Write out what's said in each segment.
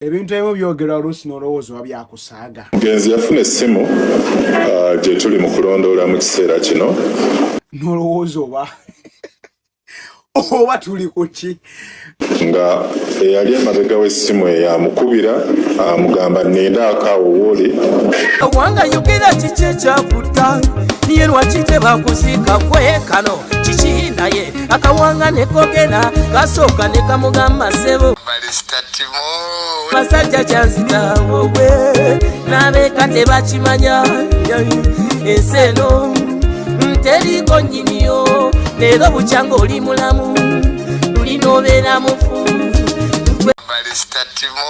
Ebintu ebimu byogera oluusi n'olowooza oba byakusaaga. Mugenzi yafuna essimu gye tuli mu kulondoola mu kiseera kino. N'olowooza oba tuli ku ki? Nga eyali emabega w'essimu eyamukubira amugamba nnindaakaawo wooli. Wanga yogera kiki ekyakutta niye lwaki tebakuziika kwe kano kiki naye akawanga ne kogera kasooka ne kamugamba ssebo Balista Timo basajja kyanzita wowe n'abeeka tebakimanya ensi eno teriiko nnyiniyo leero bukyanga oli mulamu lulina obeera mufu Balista Timo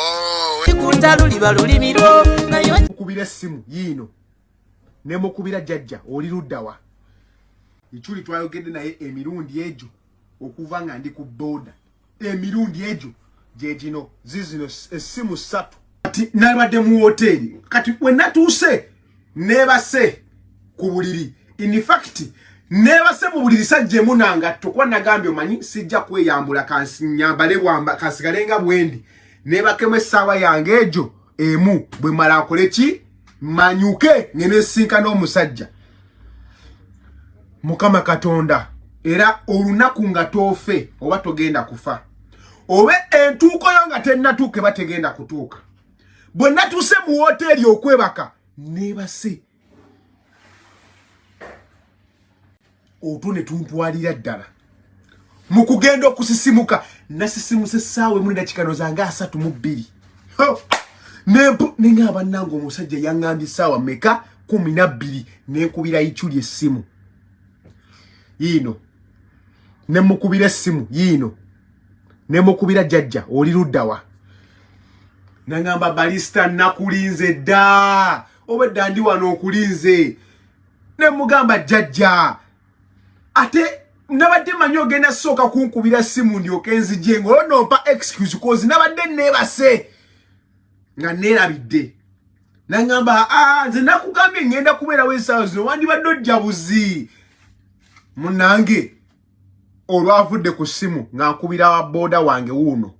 ikutta luliba lulimiro naye mukubira essimu yiino ne mukubira jajja oli luddawa. Ichuli twayogedde naye emirundi egyo okuva nga ndi ku boda. Emirundi egyo gye gino zizino essimu 3. Kati nabadde mu hoteli kati we natuuse nebase ku buliri. In fact nebase mu buliri sajje munanga tokwa nagambye omanyi sijja kweyambula kansinyambale bwamba kasigalenga bwendi nebakemu essaawa yange egyo emu bwe mala akole ki manyuke ngene sinka n'omusajja Mukama Katonda era olunaku nga tofe oba togenda kufa obe entuuko yo nga tennatuuke bategenda kutuuka bwe natuuse mu hoteli okwebaka nebase otune tuntwalira ddala mu kugenda okusisimuka nasisimuse essaawa emu n'eddakiika zange 32 nengaba nange omusajja yaŋŋambye essaawa meka 12 nenkubira Ichuli essimu yiino nemukubira essimu yiino nemukubira jajja oli luddawa nangamba Balista nakulinze dda obedda ndi wano okulinze nemugamba jajja ate nabadde manyi ogenda sooka kunkubira essimu ndyoke nzije ng'onompa excuse cause nabadde neebase nga neerabidde nangamba nze nakugambye ngenda kubeerawo essaawa zino wandibadde ojjabuzi munange olwavudde ku ssimu nga nkubira wa boda wange wuuno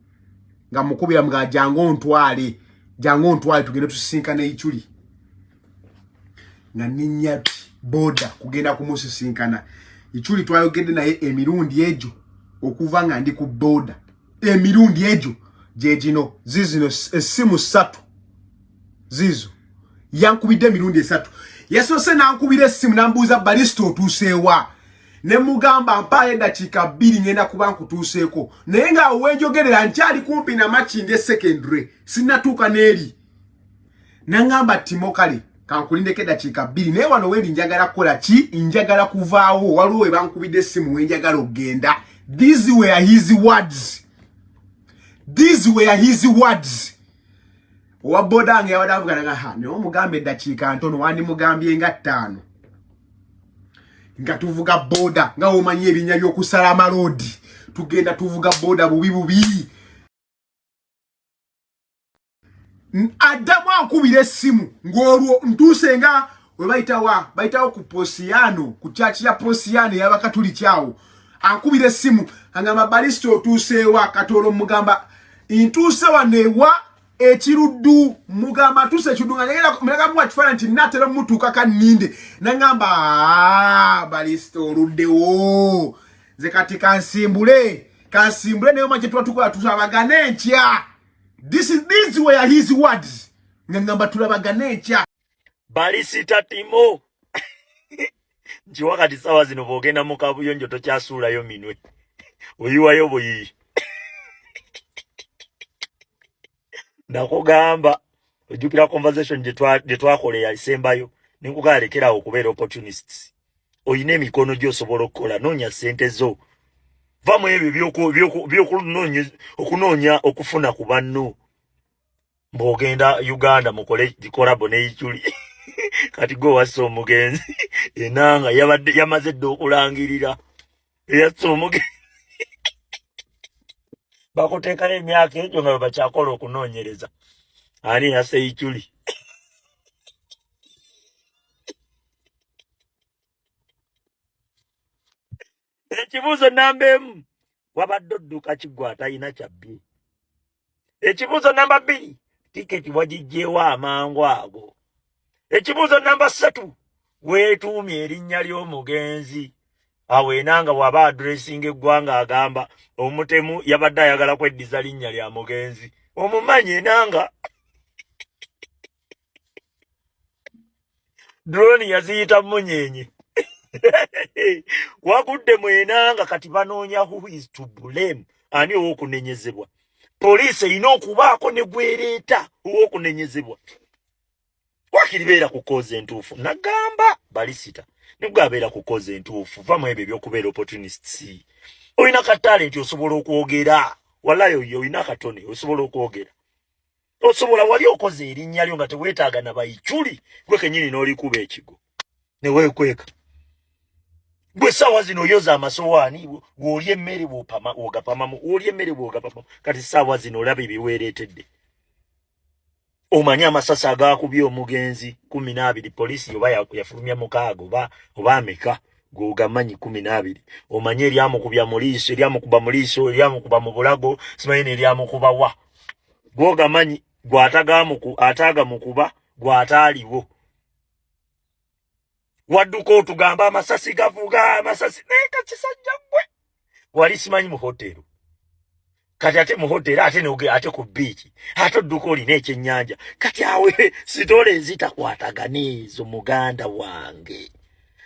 nga mukubira mga jangu ontwale tugende tusisinkana Ichuli nga ninnya boda kugenda kumusisinkana Ichuli twayogedde naye emirundi egyo okuva nga ndi ku boda emirundi egyo gye gino zizino essimu 3 zizo yankubidde emirundi 3 yasoose nankubira essimu nambuuza Balista otuuseewa ne mugamba mpaayo eddakiika 2 ngenda kuba nkutuuseeko naye nga wenjogerera nkyali kumpi na Makindye secondary sinnatuuka n'eri nangamba Timo kale kankulindeko eddakiika 2 naye wano wendi njagala kukola ki njagala kuvaawo waliwo we bankubidde essimu wenjagala okgenda. These were his words owa boda nge yabadde avuganaga naye omugamba eddakiika ntono wandimugambye nga 5 nga tuvuga boda nga omanyi ebinnya by'okusala amalodi tugenda tuvuga boda bubi addamu ankubira essimu ng'olwo ntuuse nga we bayitawo ku Posiyano ku kyaki ya Posiyano y'Abakatuli kyawo ankubira essimu angamba Balista otuuseewa Katolo mugamba ntuuse waneewa ekiruddu mugamba tuuse ekiruddu nga nagamuwa kifaananyi nti natera mutuukaka nninde nangamba Balista oluddewo nze kati kansimbule naye omanyi kye tuba tukola tulabagana enkya. These were his words ngamba tulabagana enkya. Balista Timo njiwa kati sawa zino bwogenda mu kabuyonjo tokyasuulayo minwe oyiwayo buyiyi nakugamba ojjukira conversation gye twakola yasembayo nenkugala lekerawo okubeera opportunists oyina emikono gy'osobola okukola noonya ssente zo vamu ebyo okunoonya okufuna ku banno mbogenda Uganda mukole gikolabo ne Ichuli kati go wassa omugenzi enanga yamaze dde okulangirira eyassa omugenzi bakuteekayo emyaka egyo nga bakyakola okunoonyereza ani yassa Ichuli ekibuuzo namba emu wabadde odduka kiggwa atalina kyabbye Ekibuuzo namba 2 tiketi wagijjeewo amangu ago. Ekibuuzo namba 3 weetuumye erinnya ly'omugenzi awenanga waba addressing eggwanga agamba omutemu yabadde ayagala kweddiza linnya lya mugenzi omumanyi enanga drone yaziyita munyenye wagudde mwenanga kati banoonya who is to blame ani ow'okunenyezebwa. Poliisi erina okubaako ne gwereeta ow'okunenyezebwa. Wakiribeera ku koza entuufu nagamba Balista nibwo abeera ku koza entuufu vamu ebyo ebyokubeera opportunists. Olina ka talent osobola okwogera walayo yo olina katone osobola okwogera. Osobola wali okoze erinnya lyo nga teweetaaga na Ichuli gwe kennyini n'olikuba ekigo ne weekweka. Gwe ssaawa zino oyoza amasowaani w'olya emmere bw'ogapamamu olya emmere bw'ogapamamu kati ssaawa zino olaba ebiweereetedde. Omanyi amasasi agaakubye omugenzi 12 poliisi oba yafulumya 6 oba ameka g'ogamanyi 12. Omanyi eryamukubya mu liiso eryamukuba mu liiso eryamukuba mu bulago simanyi n'eryamukuba wa g'ogamanyi gw'ataaga mukuba gw'ataaliwo. Wadduka otugamba amasasi gavuga amasasi naye kakisajja gwe wali simanyi mu hotero kati ate mu hotero ate ku biiki ate odduka olina ekyennyanja kati awe sitole ezitakwatagana ezo muganda wange.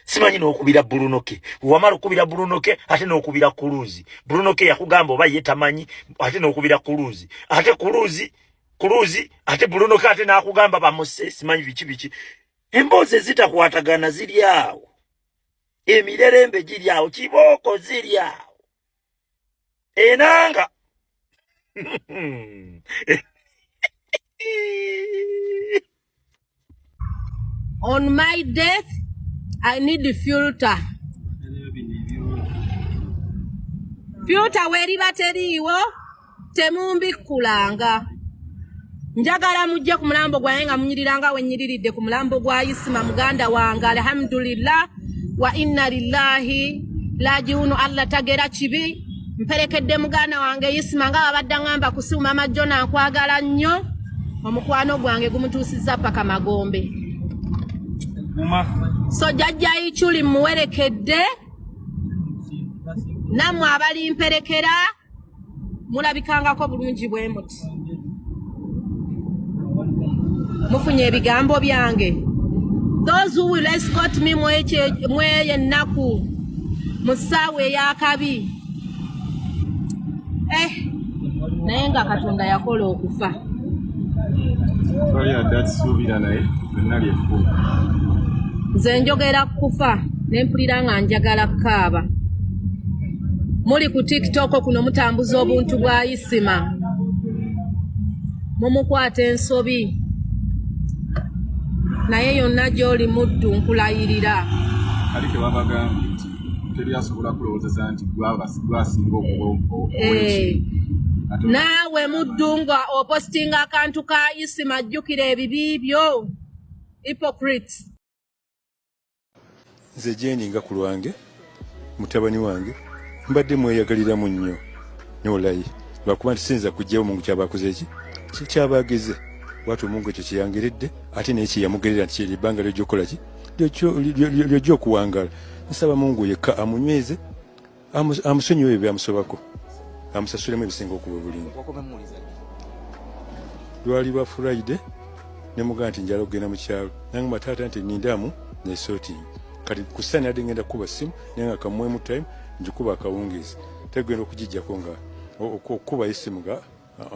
Simanyi n'okubira bulunoke wamala okubira bulunoke ate n'okubira kuluzi bulunoke yakugamba oba ye tamanyi ate n'okubira kuluzi ate kuluzi ate bulunoke ate n'akugamba bamuse simanyi biki emboozi ezitakwatagana ziri awo emirerembe giri awo kibooko ziri awo enanga On my death, I need the filter. Filter weriba teriiwo temumbi kulanga. Njagala mujje ku mulambo gwange nga munyiriranga we nyiriridde ku mulambo gwa Isima muganda wange. Alhamdulillah wa inna lillahi rajiun. Allah tagera kibi mperekedde muganda wange Isima nga abadde ngamba kusuma Bajjo nankwagala nnyo omukwano gwange gumutuusizza paka Magombe. So Jajja Ichuli muwerekedde namwe abali mperekera mulabikangako bulungi bwe muti. Mufunye ebigambo byange. Those who will escort me mweye nnaku mu ssaawa ey'akabi. Naye nga Katonda yakola okufa. Nze njogera kufa ne mpulira nga njagala kaaba. Muli ku TikTok kuno mutambuza obuntu bwa Isima. Mumukwata ensobi. Naye yonna gy'oli muddu nkulayirira. Aliko babagamba nti teryasobola kulowooza nti gwasinga okuba naawe muddu nga opostinga akantu ka Isima ajjukira ebibi byo. Hypocrites. Nze Jeni nga ku lwange mutabani wange mbadde mweyagaliramu nnyo n'olayi lwakuba nti sinza kujjawo Mungu kyabakoze eki kyabageze watu Mungu ekyo kyeyangeredde ate naye kyeyamugerera nti kyeri ebbanga ly'ojjokola ki ly'ojja okuwangala. Nsaba Mungu yekka amunyweze amusonyiwe ebyo byamusobako amusasulemu ebisinga okuba obulungi. Lwali lwa Friday ne mugamba nti njala okugenda mu kyalo nange mataata nti nindaamu nesorting kati kusana yadde ngenda kuba simu naye nga kamuwemu time njikuba akawungeezi tegenda okugijjako nga okuba esimu nga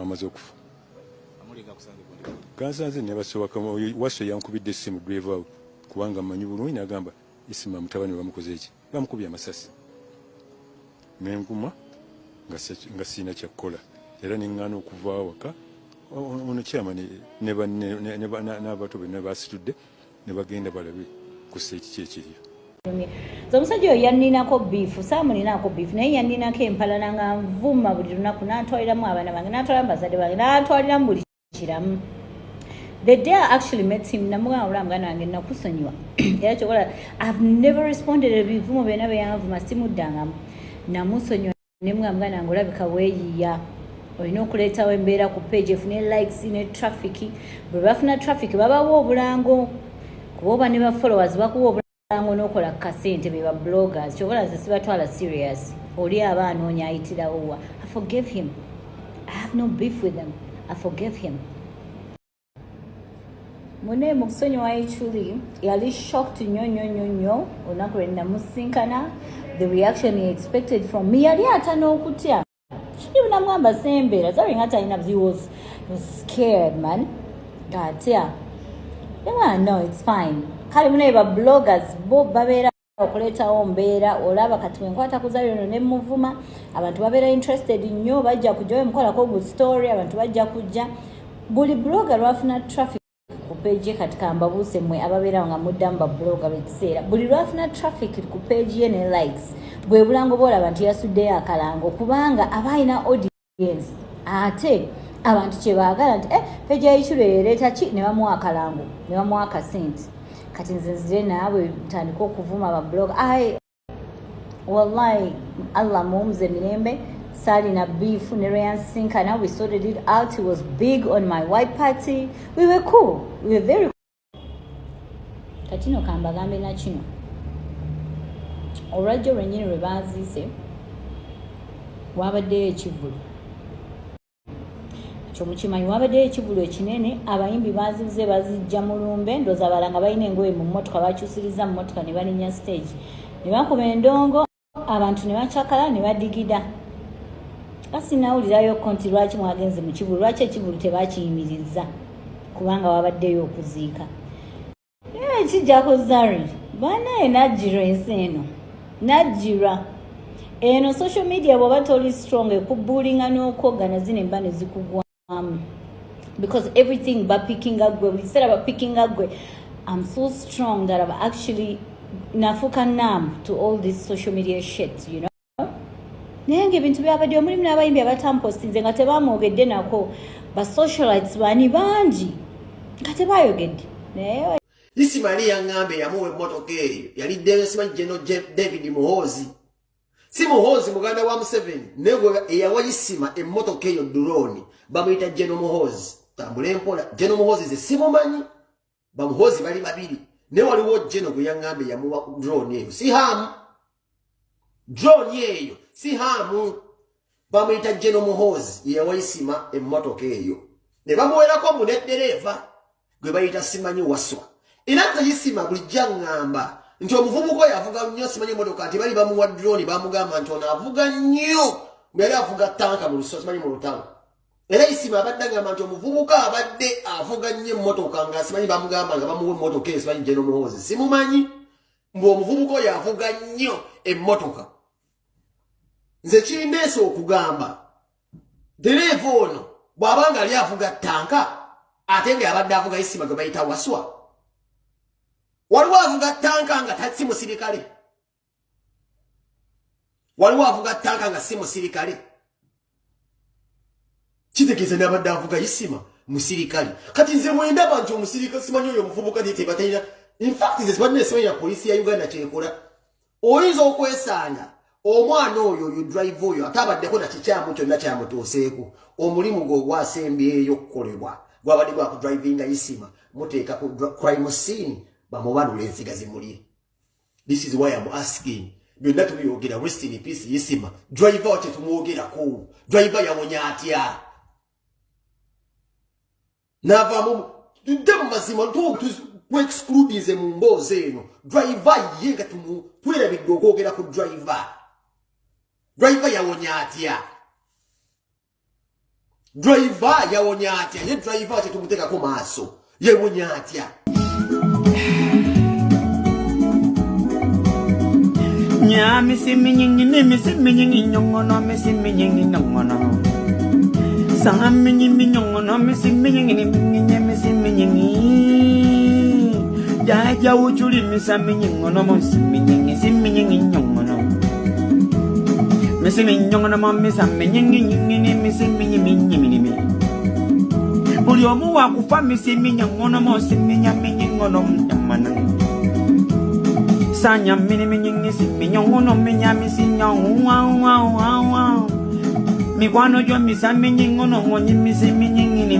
amaze okufa. Kansanze ne basoboka waso yankubidde esimu drive out kubanga mmanyi bulungi n'agamba Isima mutabani bamukoze eki bamukubye amasasi n'enguma nga sirina kyakukola era neŋŋaana okuva awaka ono kyama n'abato be ne basitudde ne bagenda balabe ku seeki kyekiriyo. Omusajja oyo yanninako biifu saamulinako biifu naye yanninako empalana nga nvuma buli lunaku n'antwaliramu abaana bange n'atwaliramu bazadde bange n'antwaliramu buli kiramu. The day I actually met him, I've never responded to bivumo byonna bye yanvuma simuddangamu namusonyiwa ne mugamba nange olabika weeyiya olina okuleetawo embeera ku page efune likes ne traffic bwe bafuna traffic babawa obulango kuba oba ne bafollowers bakuwa obulango n'okola kasente be ba bloggers kyobola ze sibatwala serious oli aba anoonya ayitirawo wa I forgive him. I have no beef with him. I forgive him. Mune mukusonyi wa Ichuli yali shocked nnyo olunaku lwe namusinkana. The reaction he expected from me yali atana okutya. Even namwamba sembeera zalinga talina he was scared man. Atya. No, it's fine. Kale mune ba bloggers bo babeera okuleetawo mbeera olaba kati wenkwata kuzayo ne muvuma abantu babeera interested nnyo bajja kujja mukolako good story abantu bajja kujja buli blogger lwafuna traffic ku page kati kambabuuse mmwe ababeera nga muddamu ba blogger bekiseera buli lwafuna traffic ku page ye ne likes bwe bulango bwola abantu yasuddeyo akalango kubanga abaayina audience ate abantu kye baagala nti page ya Ichuli ereeta ki ne bamuwa akalango ne bamuwa akasente kati nzenzire naabwe ntandika okuvuma ba blog wallahi Allah muumze mirembe sali na beef ne Sinkana we sorted it out. He was big on my white party. We were cool. We were very cool. Katino kambagambe na kino olwajjo lwennyini lwe baaziise wabaddeyo ekivulu kyomukimanyi wabaddeyo ekivulu ekinene abayimbi bazize bazijja mu lumbe ndooza abalanga balina engoye mu mmotoka bakyusiriza mu mmotoka ne balinya stage ne bakuba endongo abantu ne bakyakala ne badigida kasi nawulirayo konti lwaki mwagenze mu kivulu lwaki ekivulu tebakiyimiriza kubanga wabaddeyo okuziika kijjako zari banaye najjirwa ensi eno najjirwa eno social media bw'oba toli strong ekubbulinga n'okwogana zino emba ne zikugwa because everything but picking up buli kiseera ba picking up I'm so strong that I've actually nafuka numb to all this social media shit, you know. Naye ng'ebintu byabadde omulimu n'abayimbi abatampostinze nga tebamwogedde nako ba socialites bani bangi nga tebayogedde naye Isimali yangambe yamuwe emmotoka eyo yaliddeyo simanyi General David Muhoozi si Muhoozi muganda wa Museveni negwe eyawa Isima emmotoka eyo drone bamuyita General Muhoozi tambule mpola General Muhoozi ze simumanyi bamuhoozi bali babiri ne waliwo General gwe yangambe yamuwa drone eyo si hamu drone eyo si hamu bamuyita General Muhoozi eyawa Isima emmotoka eyo ne bamuwerako mu neddereva gwe bayita simanyi waswa Inata Isima bulijja ngamba nti omuvubuka yavuga nnyo simanyi emmotoka ati bali bamuwa drone bamugamba nti ono avuga nnyo mbere avuga tanka mu lusozi simanyi mu lutalo era Isima abadde ngamba nti omuvubuka abadde avuga nnyo emmotoka nga simanyi bamugamba nga bamuwa emmotoka eyo simanyi General Muhoozi simumanyi mbu omuvubuka yavuga nnyo emmotoka nze kirindeesa okugamba dereeva ono bw'abanga ali avuga tanka ate nga yabadde avuga Isima gwe bayita waswa waliwo avuga tanka nga tasi musirikale waliwo avuga tanka nga si musirikale kitegeeza n'abadde avuga Isima musirikale kati nze mwendaba nti omusirikale simanyi oyo omuvubuka naye tebatalina in fact nze simanyi n'essimanyi ya poliisi ya Uganda kyekola oyinza okwesanga omwana oyo drive oyo atabaddeko na kikyamu kyonna kyamutuuseeko omulimu gwe ogwasembyeyo okukolebwa gwabadde gwakudrivinga Isima muteeka ku crime scene bamubalula ensiga zimuli. This is why I'm asking. Byonna tubiyogera rest in peace Isima. Driver wache tumwogerako. Driver yawonya atya. Nava mu tudemu mazima tu exclude ze mu mboze eno. Driver yenga twera bigoogera ku driver. Driver yawonya atya. Driver yawonya atya. Ye driver wache tumuteka ko maaso. Yawonya atya. Nya misi minyingi nyongono misi minyingi nyongono Sanga minyingi nyongono misi minyingi Jajja Ichuli misa minyingono misi minyingi nyongono Misi minyongono misa minyingi Buli omu wakufa misi minyongono misi minyingono Sanya mini minyingi si minyongono minya misi nyongo mikwano gyo misa minyingono ngonyimisi minyingini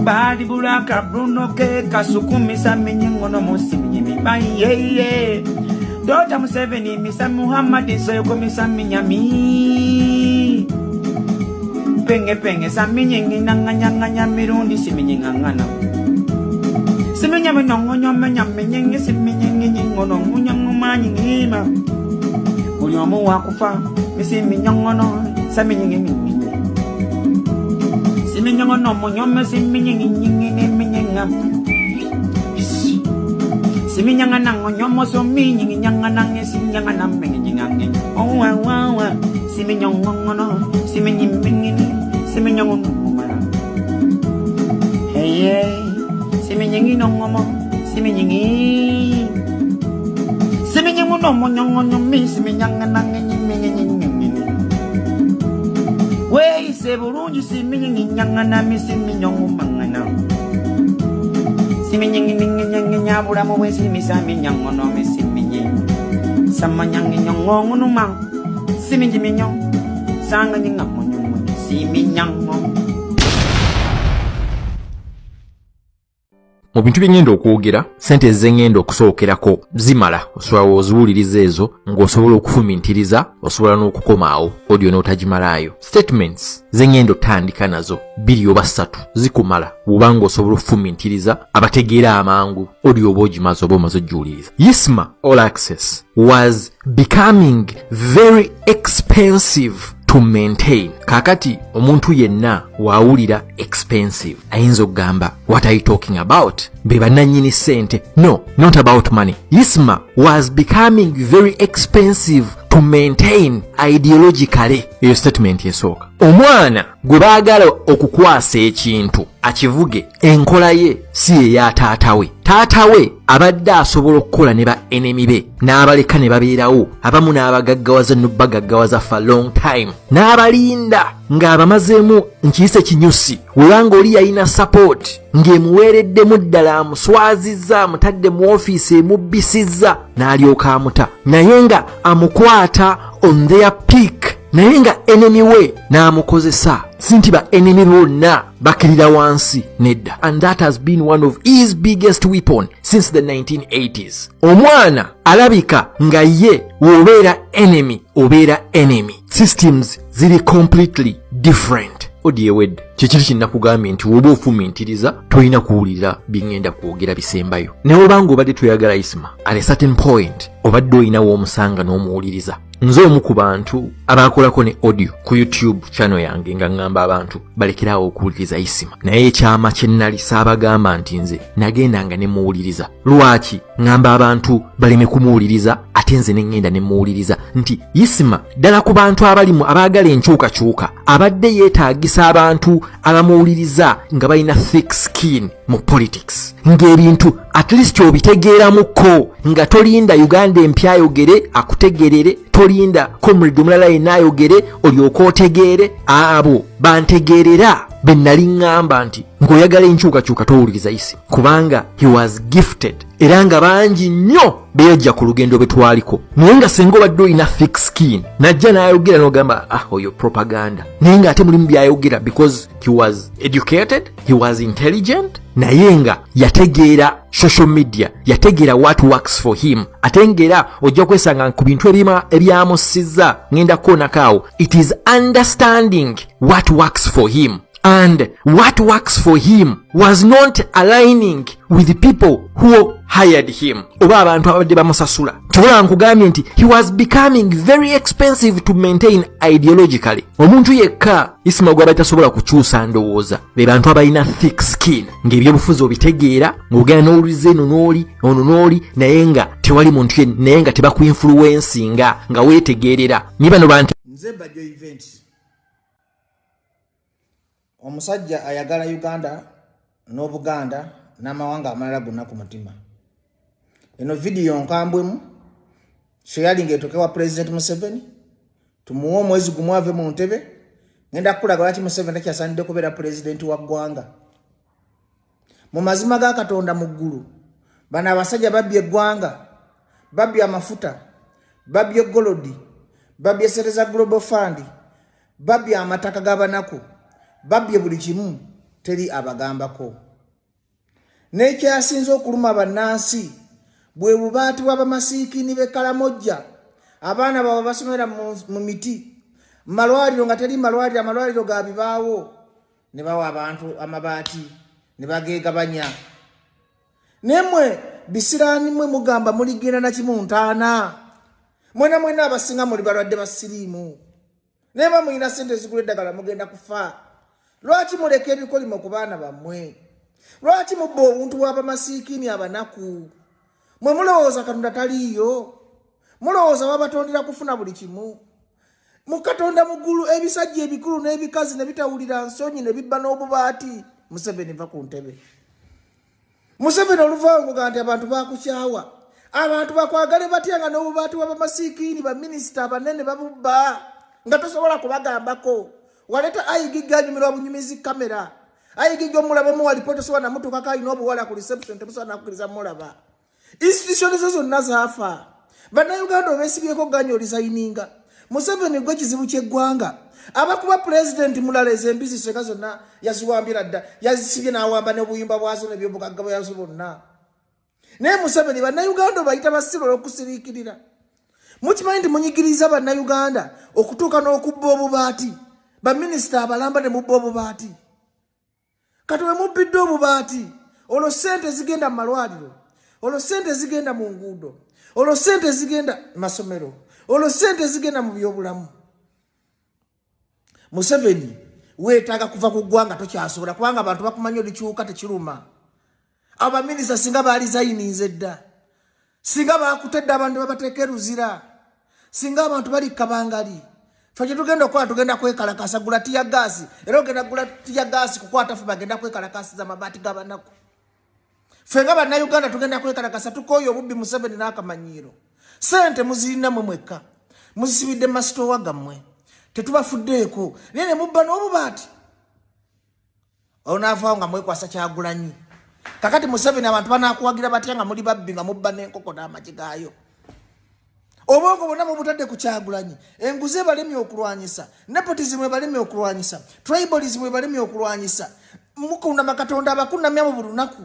Badi buraka Bruno ke kasukumisa minyingono mosi minyimi Bayeye Dota Museveni misa Muhammad Soyoko misa minyami Penge sa minyingi nanganya mirundi si minyingangana Siminya minongonyo minyingi si minyingi ngono ngunyangumanyingima Uliomu wakufa misi minyongono sa minyingi Siminyongono munyome si minyingi minyinga Siminyangana ngonyomo so minyingi nyangana si nyangana minyingange Oh wa Siminyongono Siminyongono Hey Siminyingi nongomo Siminyingi Siminyongono monyongono mi Siminyangana Wey se burunji siminyingi nyangana mi Siminyongomangana Siminyingi nyabura mo we Siminyongono mi Siminyingi Samanyangi nyongono ma Siminyingi Sanga nyinga monyo Siminyango Mu bintu byengendo okwogera sente ezengendo okusookerako zimala osobola oziwuliriza ezo ng'osobola okufumintiriza osobola n'okukomaawo audio n'otagimalayo statements zengendo tandika nazo 2 oba 3 zikumala bw'obanga osobola okufumintiriza abategeera amangu audio oba ogimaze oba omaze ogiwuliriza Yisma All Access was becoming very expensive to maintain. Kakati omuntu yenna waawulira expensive ayinza okugamba what are you talking about? Beba nanyini sente. No, not about money. Yisma was becoming very expensive to maintain ideologically. Eyo statement esooka. Omwana gwe baagala okukwasa ekintu akivuge enkola ye si eya taatawe. Taatawe abadde asobola okukola ne ba enemy be n'abaleka ne babeerawo abamu n'abagaggawaza n'obagaggawaza for long time n'abalinda ng'abamazeemu nkiyise kinyusi webanga oli yalina support ng'emuweereddemu ddala amuswazizza amutadde mu ofiisi emubbisizza n'alyoka amuta naye nga amukwata on their peak naye nga enemy we n'amukozesa sinti ba enemy bonna bakirira wansi nedda and that has been one of his biggest weapon since the 1980s. Omwana alabika nga ye wobeera enemy systems ziri completely different. Odiewed kikiri kinakugambye nti woba ofumintiriza tolina kuwulira bingenda kwogera bisembayo naye obanga obadde toyagala Yisma at a certain point obadde olinawo omusanga n'omuwuliriza. Nze omu ku bantu abakolako ne audio ku YouTube channel yange nga ngamba abantu balekerawo okuwuliriza Yisma naye ekyama kye nnali saabagamba nti nze nagendanga ne muwuliriza. Lwaki ngamba abantu baleme kumuwuliriza ate nze ne ngenda ne muwuliriza nti Yisma ddala ku bantu abalimu abaagala enkyukakyuka abadde yeetaagisa abantu abamuwuliriza nga balina thick skin mu politics ng'ebintu at least obitegeeramuko nga tolinda Uganda empya ayogere akutegerere tolinda Comrade Omulala yenna ayogere olyoka otegeere abo bantegeerera be nali ngamba nti ng'oyagala enkyukakyuka towuliriza Yisma kubanga he was gifted era nga bangi nnyo beyajja ku lugendo bwe twaliko naye nga senga obadde olina thick skin najja n'ayogera n'ogamba oyo propaganda naye nga ate mulimu byayogera because he was educated, he was intelligent naye nga yategeera social media yategeera what works for him ate ngera ojja kwesanga ku bintu ebyamusizza ngenda kuonakaawo it is understanding what works for him and what works for him was not aligning with the people who hired him oba abantu abadde bamusasula kyola nkugambye nti he was becoming very expensive to maintain ideologically. Omuntu yekka Yisma gwe tasobola kukyusa ndowooza be bantu abalina thick skin ng'ebyobufuzi obitegeera ng'ogenda n'owuliriza eno n'oli naye nga tewali muntu ye naye nga tebakuinfluencinga nga weetegeerera ni bano bantu nze Bajjo events omusajja ayagala Uganda n'Obuganda n'amawanga amalala gonna ku mutima. Eno video nkambwemu sharing etokewa President Museveni tumuwe omwezi gumu ave mu ntebe ngenda kulaga lwaki Museveni takyasanidde kubeera president wa ggwanga. Mu mazima ga Katonda mu ggulu bano abasajja babbye eggwanga babbye amafuta babbye golodi babbye Sereza Global Fund, babbye amataka g'abanaku, babbye buli kimu teri abagambako. N'ekyasinze okuluma bannansi bwe bubaati bw'abamasiikini b'e Kalamojja, abaana baabwe basomera mu miti, malwaliro nga teri malwaliro, amalwaliro ga bibaawo, ne bawa abantu amabaati ne bageegabanya. Nemwe bisiraani mwe mugamba muligenda na kimu ntaana, mwena abasinga muli balwadde basiriimu, neba muyina sente zigula eddagala mugenda kufa. Lwaki muleka ebikolimo ku baana bammwe? Lwaki mubba obuntu bw'abamasiikini abanaku? Mwe mulowooza Katonda taliiyo? Mulowooza wabatondera kufuna buli kimu? Mukatonda mugulu ebisajja ebikulu n'ebikazi ne bitawulira nsonyi ne bibba n'obubaati. Museveni va ku ntebe. Museveni oluvango ganti abantu bakukyawa. Abantu bakwagale batya nga n'obubaati bw'abamasiikini baminisita abanene babubba nga tosobola kubagambako. Waleta ayigiga nyumirwa bunyumizi kamera. Ayigiga omulaba mu walipo tosobola namutuka kayi n'obuwala ku reception temusobola nakukkiriza mulaba. Institution zonna zaafa. Bannayuganda obeesibyeko ganyo lisayininga. Museveni gwe kizibu ky'eggwanga. Abakuba president mulala ez'embizi seka zonna yaziwambira dda, yazisibye n'awamba n'obuyimba bwazo n'ebyobugagga bwazo bonna. Naye Museveni bannayuganda bayita basiro olw'okusiriikirira. Mukimanyi nti munyigiriza bannayuganda okutuuka n'okubba obubaati. Baminisita abalamba ne mubba obubaati. Kati we mubbidde obubaati, olwo ssente zigenda mu malwaliro, olwo ssente zigenda mu nguudo, olwo ssente zigenda masomero, olwo ssente zigenda mu byobulamu. Museveni weetaaga kuva ku ggwanga tokyasobola kubanga abantu bakumanya olikyuka tekiruma. Abo baminisita singa baali zayininze dda, singa baakutedde abantu babateeka eruzira, singa abantu bali kabangali, ffe kye tugenda okukola tugenda kwekalakasa gula tiya gaasi, era ogenda gula tiya gaasi kukwata ffe bagenda kwekalakasiza amabaati g'abanaku. Ffe nga bannayuganda tugenda kwekalakasa tukooye obubbi Museveni n'akamanyiiro. Ssente muzirina mwe mwekka, muzisibidde mu masitoowa gammwe, tetubafuddeeko, naye ne mubba n'obubaati. Onaavaawo nga mwekwasa Kyagulanyi. Kakati Museveni abantu banaakuwagira batya nga muli babbi nga mubba n'enkoko n'amagi gaayo? Obwongo bwonna mubutadde ku Kyagulanyi. Enguzi ebalemye okulwanyisa, nepotism ebalemye okulwanyisa, tribalism ebalemye okulwanyisa. Mukunda makatonda abakunnamya mu buli lunaku.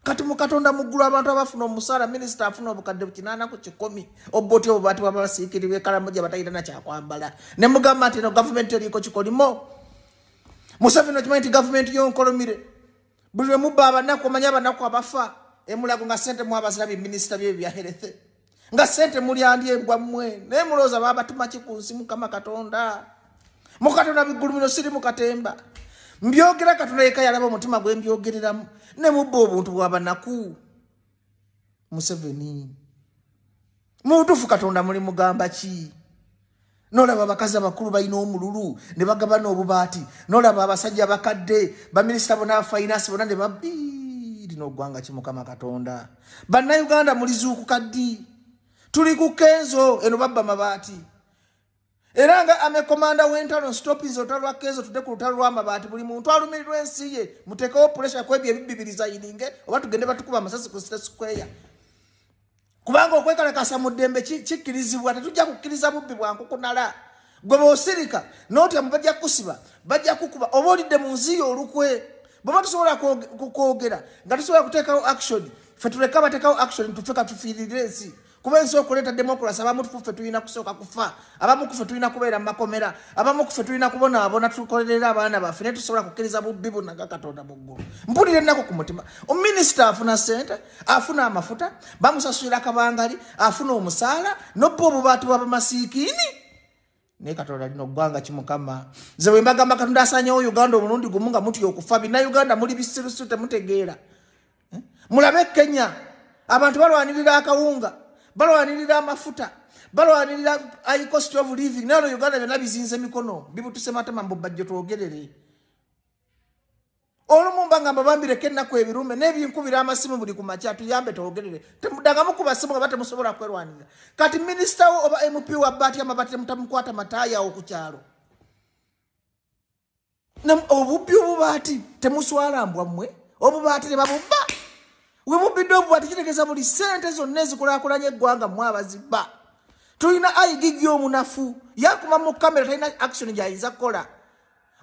Kati mukatonda muggulu abantu abafuna omusaala, minisita afuna obukadde 8 ku 10, obboti obubaati bw'abasiikiri b'e Kalamojja batalina na kyakwambala. Ne mugamba nti no gavumenti eriiko kikolimo. Museveni okimanyi nti gavumenti y'onkolomire. Buli lwe mubba abanaku omanya abanaku abafa, emulago nga ssente mwabazirabye minisita byebyo bya health. Nga ssente mulyandye embwa mmwe, naye mulowooza baabatuma ki ku nsi Mukama Katonda? Mukatonda biggulumiro siri mukatemba. Mbyogera Katonda yekka yalaba omutima gwe mbyogereramu. Ne mubba obuntu bw'abanaku. Museveni mu butuufu Katonda muli mugamba ki? N'olaba abakazi abakulu balina omululu ne bagaba n'obubaati, n'olaba abasajja abakadde baminisita bonna finance bonna ne babbi lino ggwanga ki Mukama Katonda? Bannayuganda mulizuukuka ddi? Tuli ku Kenzo eno babba mabaati. Era nga amekomanda w'entalo stoppings olutalo lwa Kenzo tudde ku lutalo lw'amabaati, buli muntu alumirirwa ensi ye, muteekewo pressure kwebyo ebibbi zayininge oba tugende batukuba amasasi ku State Square. Kubanga okwekalakasa mu ddembe kikkirizibwa, tetujja kukkiriza bubbi bwa nkukunala. Gwe bw'osirika n'otya mu bajja kusiba, bajja kukuba oba olidde mu nsi yo olukwe. Bw'oba tusobola kwogera nga tusobola kuteekawo action, ffe tuleka bateekawo action tufe katufiirire ensi. Kuba ensi okuleeta democracy abamu ffe tulina kusooka kufa, abamu ffe tulina kubeera mu makomera, abamu ffe tulina kubonaabona tukolerera abaana baffe, naye tusobola kukkiriza bubbi bonna nga Katonda mu ggulu. Mpulira ennaku ku mutima. Ominisita afuna ssente, afuna amafuta, bamusasulira kabangali, afuna omusaala, n'obba obubaati bw'abamasiikini. Naye Katonda lino ggwanga ki Mukama? Nze bwe mbagamba Katonda asaanyewo Uganda omulundi gumu nga mutya okufa, Bannayuganda muli bisirusiru temutegeera. Mulabe Kenya, abantu balwanirira akawunga, balwanirira amafuta, balwanirira high cost of living. Naye Uganda byonna bizinze mikono, bibutuse matama mbu Bajjo twogerere. Olumu mbagamba bambireko ennaku ebirume n'ebinkubira amasimu buli ku makya tuyambe twogerere. Temudangamu ku basimu nga temusobola kwerwanirira. Kati minisita wo oba MP wa Bati amabaati temutamukwata mataaya awo ku kyalo. Obubbi obubaati temuswala mbwa mmwe, obubaati ne babubba. We mubbidde obubaati kitegeeza buli ssente zonna ezikulaakulanya eggwanga mmwe abazibba. Tulina ayigigi omunafu yakuma mu kamera talina action gyayinza kukola.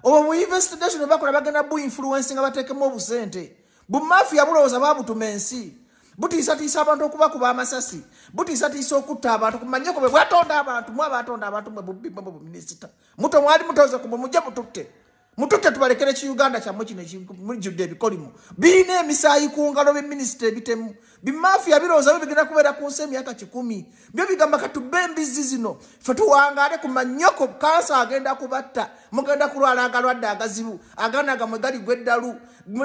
Obo mu investigation bakola bagenda bu influencing abatekemu obusente. Bu mafia bulowooza babutuma ensi. Butiisatiisa abantu okubakuba amasasi. Butiisatiisa okutta abantu kumanyeko bwe bwatonda abantu mwe abatonda abantu mwe bubbi mwe minisita. Muto mwali mutoza ku mujja mututte. Mututte tubalekere ki Uganda kyamwe kino mujjudde ebikolimu. Biine emisaayi ku ngalo b'eminisita ebitemu. Bimafia birowooza bigenda kubeera ku nsi emyaka 10. Byo bigamba katubbe embizi zino. Ffe tuwangaale ku manyoko kansa agenda kubatta. Mugenda kulwala agalwadde agazibu. Agaana gamwe gali gweddalu.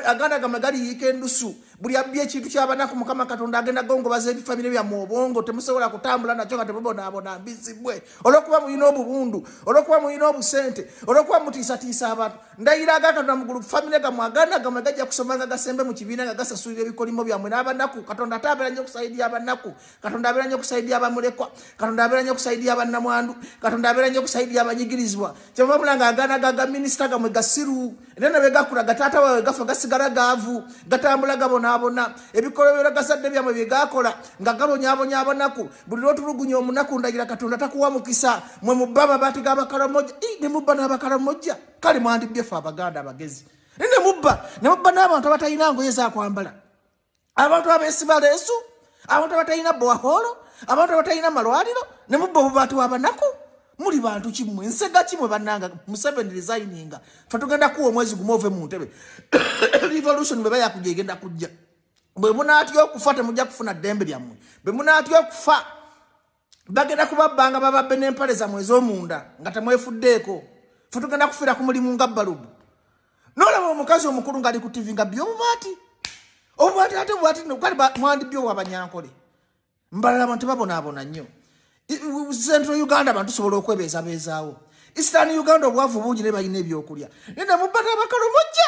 Agaana gamwe gali yikendusu. Buli abbye ekintu ky'abanaku Mukama Katonda agenda gongobaza ebifamire byammwe obwongo temusobola kutambula nakyo nga temubonaabona mbizibwe. Olw'okuba muyina obubundu, olw'okuba muyina obusente, olw'okuba mutiisatiisa abantu. Ndayira agaakatonda mu gulu famire gammwe agaana gammwe gajja kusoma nga gasembe mu kibiina nga gasasulira ebikolimo byammwe n'abanaku. Katonda ate abeera nnyo okusaidia abanaku. Katonda abeera nnyo okusaidia abamulekwa. Katonda abeera nnyo okusaidia abannamwandu. Katonda abeera nnyo okusaidia abanyigirizibwa. Kyova mulanga agaana ga minisita gammwe gasiru. Era ne bwe gakula gataata waabwe gafa gasigala gaavu. Gatambula gabonaabona. Ebikolobero gazadde byammwe bye gaakola nga gabonyaabonya abanaku. Buli lw'otulugunya omunaku ndagira Katonda takuwa mukisa. Mwe mubba amabaati g'abakalamojja. Ne mubba n'abakalamojja. Kale mwandibye ffe Abaganda abagezi. Ne mubba n'abantu abatalina ngoye za kwambala. Abantu abeesiba leesu, abantu abatalina bwaholo, abantu abatalina malwaliro, ne mubba obubaati w'abanaku. Muli bantu kimwe, nsega kimwe bannanga Museveni resigninga. Ffe tugenda kuwa omwezi gumu ove mu ntebe. Revolution bwe bayakujja egenda kujja. Bwe munaatya okufa temujja kufuna ddembe lyammwe. Bwe munaatya okufa bagenda kubabbanga bababbe n'empale zammwe ez'omunda nga temwefuddeeko. Ffe tugenda kufiira ku mulimu nga balubu. N'olaba omukazi omukulu ng'ali ku TV nga by'obubaati. Obubaati ate bubaati kale mwandibye obw'abanyankole. Mbalala abantu babonaabona nnyo. Central Uganda abantu sobola okwebeezabeezaawo. Eastern Uganda obwavu bungi ne balina ebyokulya. Nenda mubbata abakolomojja.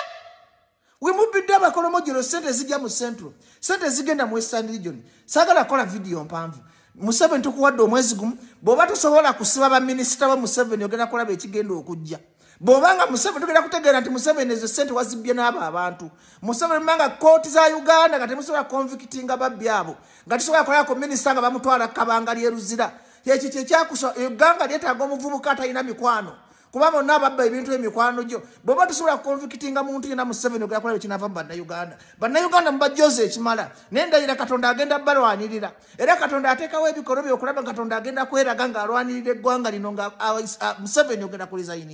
We mubbidde abakolomojja sente zijja mu Central. Sente zigenda mu Western Region. Saagala kola video mpanvu. Museveni tukuwadde omwezi gumu. Bw'oba tosobola kusiba baminisita ba Museveni ogenda kulaba ekigenda okujja. Bw'obanga Museveni tugenda kutegeera nti Museveni ezo sente wazibbye n'abo abantu. Museveni mbanga kooti za Uganda nga temusobola convictinga babbi abo. Nga tisobola kolako minisita nga bamutwala kabanga lyeruzira. Ekyo kyekyakusa Uganda lyetaaga omuvubuka atalina mikwano. Kuba bonna ababba ebintu emikwano gyo. Bw'oba tosobola convictinga muntu yenna Museveni ogenda kulaba ekinaava mu Bannayuganda. Bannayuganda mubajjoze ekimala. Naye ndayira Katonda agenda balwanirira. Era Katonda ateekawo ebikolwa bye okulaba Katonda agenda kweraga ng'alwanirira eggwanga lino nga Museveni ogenda kulizayininga.